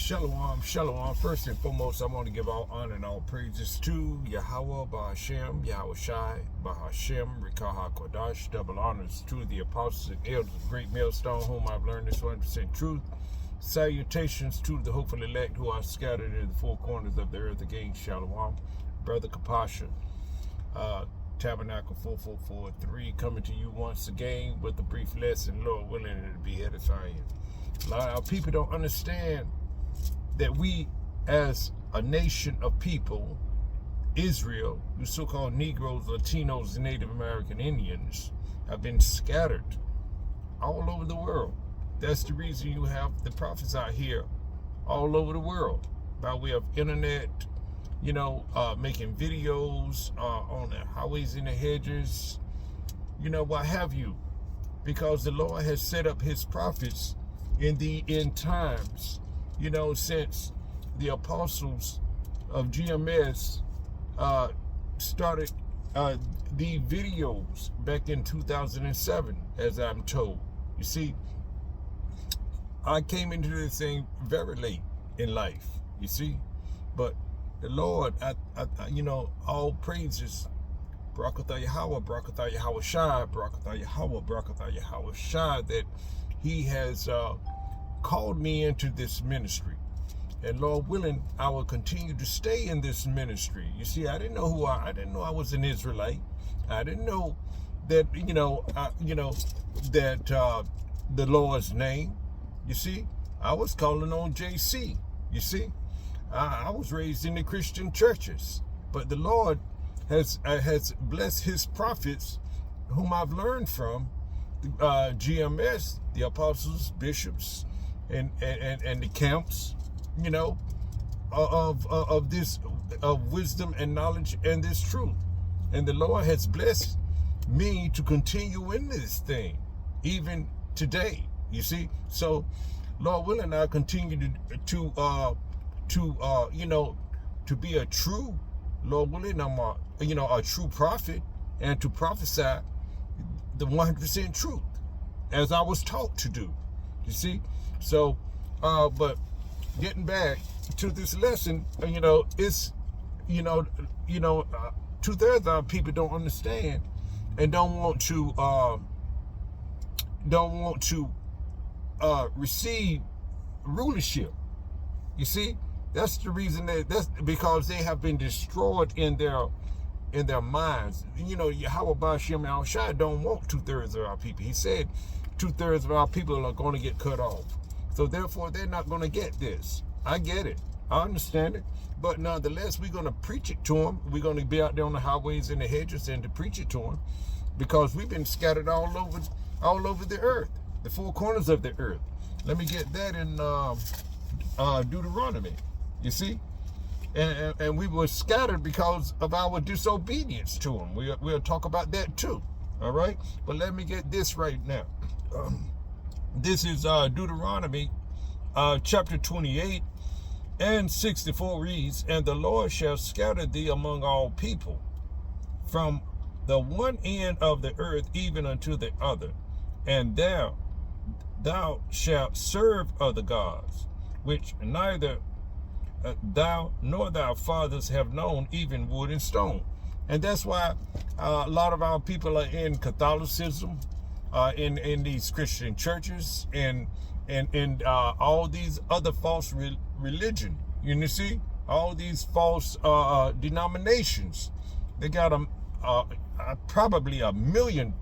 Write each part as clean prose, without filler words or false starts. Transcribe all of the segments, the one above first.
Shalom, shalom. First and foremost, I want to give all honor and all praises to Yahweh, Bahashem, Yahweh Shai, Bahashem, Rikaha Kodash. Double honors to the apostles and elders of Great Millstone, whom I've learned this 100% truth. Salutations to the hopeful elect who are scattered in the four corners of the earth. Again, shalom. Brother Kapasha, Tabernacle 4443, coming to you once again with a brief lesson, Lord willing, to be edifying. A lot of our people don't understand that we, as a nation of people, Israel, the so-called Negroes, Latinos, and Native American Indians, have been scattered all over the world. That's the reason you have the prophets out here all over the world by way of internet, making videos on the highways and the hedges, what have you, because the Lord has set up his prophets in the end times. Since the apostles of GMS started the videos back in 2007, as I'm told. You see, I came into this thing very late in life, you see, but the Lord, all praises, Barakatah Yahweh, Barakatah Yahweh Shai, Barakatah Yahweh, Barakatah Yahweh Shai, that he has called me into this ministry, and Lord willing, I will continue to stay in this ministry. You see, I didn't know I didn't know I was an Israelite. I didn't know that the Lord's name. You see, I was calling on JC. You see, I was raised in the Christian churches, but the Lord has blessed his prophets, whom I've learned from, GMS, the apostles, bishops, and the camps, of this wisdom and knowledge and this truth. And the Lord has blessed me to continue in this thing, even today. You see, so Lord willing, I continue to be a true, Lord willing, I'm a true prophet, and to prophesy the 100% truth, as I was taught to do. You see, so but getting back to this lesson, it's 2/3 of our people don't understand and don't want to receive rulership. You see, that's the reason that's because they have been destroyed in their minds. Yahweh Ba'ashem Al Shai don't want 2/3 of our people. He said 2/3 of our people are going to get cut off. So therefore, they're not going to get this. I get it. I understand it. But nonetheless, we're going to preach it to them. We're going to be out there on the highways and the hedges and to preach it to them, because we've been scattered all over the earth, the four corners of the earth. Let me get that in Deuteronomy. You see? And we were scattered because of our disobedience to him. We'll talk about that too. All right? But let me get this right now. This is Deuteronomy chapter 28 and 64 reads, "And the Lord shall scatter thee among all people, from the one end of the earth even unto the other, and thou shalt serve other gods, which neither thou nor thy fathers have known, even wood and stone." And that's why a lot of our people are in Catholicism, in these Christian churches, and all these other false religion. You see, all these false denominations. They got probably a million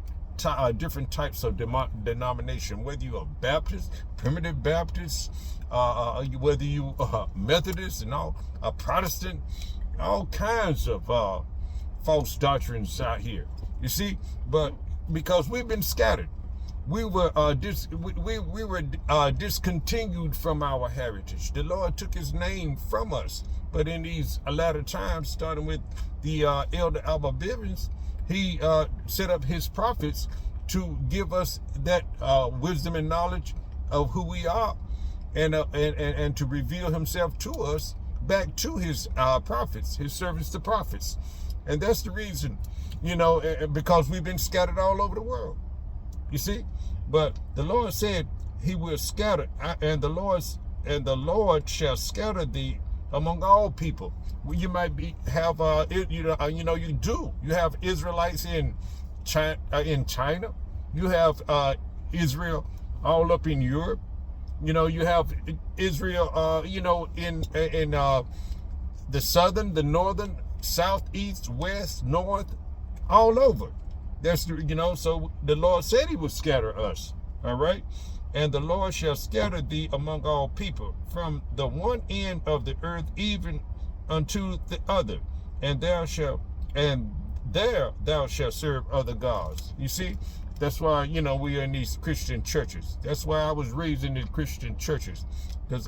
different types of denomination. Whether you're a Baptist, primitive Baptist, whether you Methodist and all, a Protestant, all kinds of false doctrines out here. You see, but because we've been scattered, we were discontinued from our heritage. The Lord took his name from us. But in these latter times, starting with the Elder Alba Bivens, he set up his prophets to give us that wisdom and knowledge of who we are, and to reveal himself to us back to his prophets, his servants, the prophets. And that's the reason, because we've been scattered all over the world. You see? But the Lord said he will scatter, and the Lord's and the Lord shall scatter thee among all people. Well, you might have you have Israelites in China. You have Israel all up in Europe. You have Israel in the southern, the northern, south, east, west, north, all over. That's so the Lord said he would scatter us. All right. And the Lord shall scatter thee among all people, from the one end of the earth even unto the other, and there thou shalt serve other gods. You see, that's why we are in these Christian churches. That's why I was raised in the Christian churches,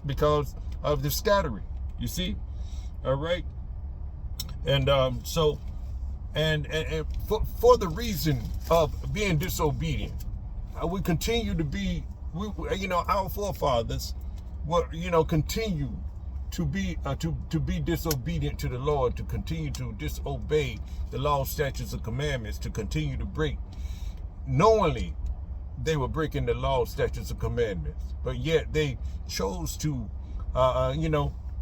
because of the scattering. You see, all right, and so and for the reason of being disobedient, we continue to be. Our forefathers were, continue to be disobedient to the Lord, to continue to disobey the law, statutes, and commandments, to continue to break. Knowingly, they were breaking the law, statutes, and commandments, but yet they chose to,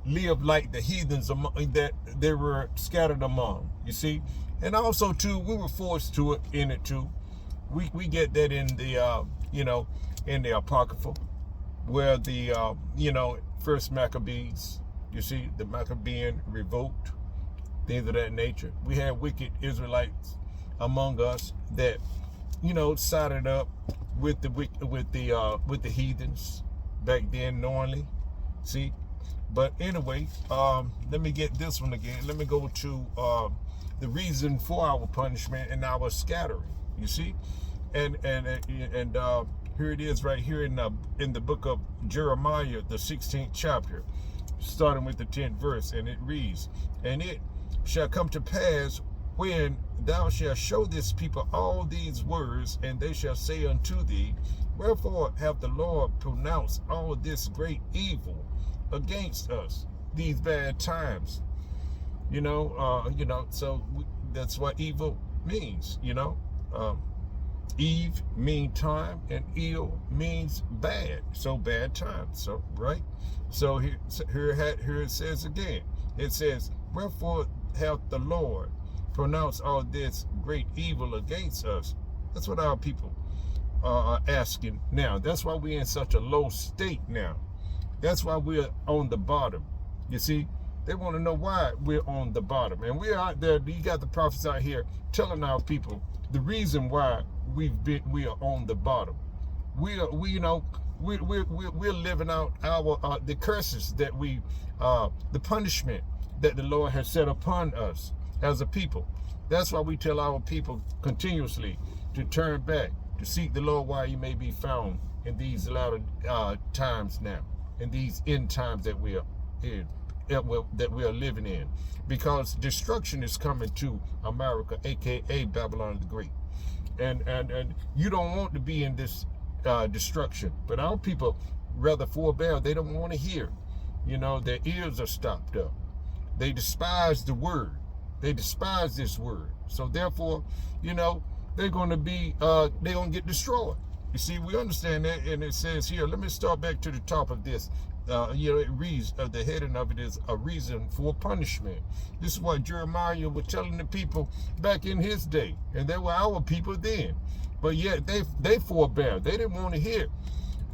live like the heathens that they were scattered among. You see, and also too, we were forced to it in it too. We get that in the in the Apocrypha, where the first Maccabees, you see, the Maccabean revolt, things of that nature. We had wicked Israelites among us that sided up with the heathens back then knowingly. See, but anyway, let me get this one again. Let me go to the reason for our punishment and our scattering. You see, and here it is right here in the book of Jeremiah, the 16th chapter, starting with the 10th verse, and it reads, and it shall come to pass when thou shalt show this people all these words, and they shall say unto thee, wherefore hath the Lord pronounced all this great evil against us, these bad times? So that's what evil means. Eve means time, and ill means bad. So bad times. So right. So here it says again. It says, wherefore hath the Lord pronounced all this great evil against us? That's what our people are asking now. That's why we're in such a low state now. That's why we're on the bottom. You see, they want to know why we're on the bottom, and we're out there. You got the prophets out here telling our people the reason why we are on the bottom. We're living out our the curses that the punishment that the Lord has set upon us as a people. That's why we tell our people continuously to turn back, to seek the Lord while he may be found in these latter times now, in these end times that we are in, that we are living in, because destruction is coming to America, aka Babylon the Great. And you don't want to be in this destruction, but our people rather forbear. They don't want to hear. Their ears are stopped up. They despise the word. They despise this word. So therefore, they're going to be they're going to get destroyed. You see, we understand that, and it says here, let me start back to the top of this. It reads, the heading of it is a reason for punishment. This is what Jeremiah was telling the people back in his day, and they were our people then. But yet they forbear. They didn't want to hear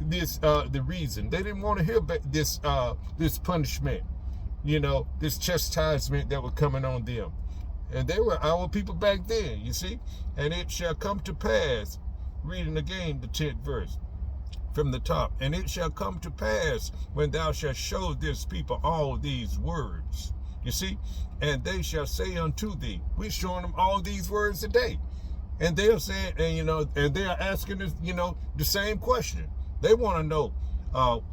this the reason. They didn't want to hear this punishment, this chastisement that was coming on them. And they were our people back then, you see. And it shall come to pass, reading again the 10th verse from the top, and it shall come to pass when thou shalt show this people all these words. You see, and they shall say unto thee, we're showing them all these words today. And they are saying, and they are asking us, the same question. They want to know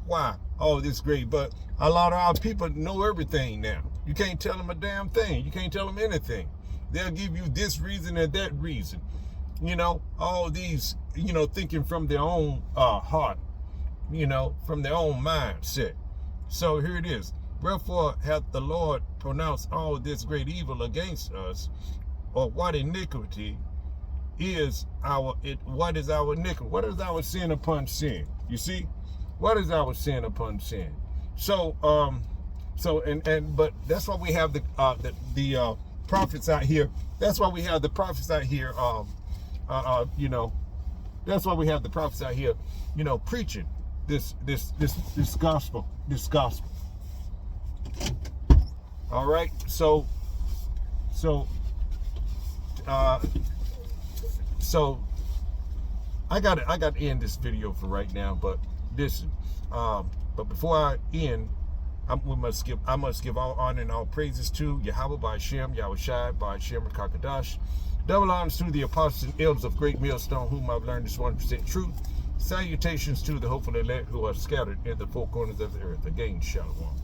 why all this great. But a lot of our people know everything now. You can't tell them a damn thing. You can't tell them anything. They'll give you this reason and that reason. All these, thinking from their own heart, from their own mindset. So here it is. Wherefore hath the Lord pronounced all this great evil against us, or what iniquity is what is our iniquity? What is our sin upon sin? You see? What is our sin upon sin? But that's why we have the prophets out here. That's why we have the prophets out here. You know, that's why we have the prophets out here. You know, preaching this gospel. All right. So I got to end this video for right now. But listen, but before I end, I must give all honor and all praises to Yahweh by Shem, Yahweh Shai by Shem Kakadash. Double honors to the apostles and elders of Great Millstone, whom I've learned this 100% truth. Salutations to the hopeful elect who are scattered in the four corners of the earth. Again, Shalom.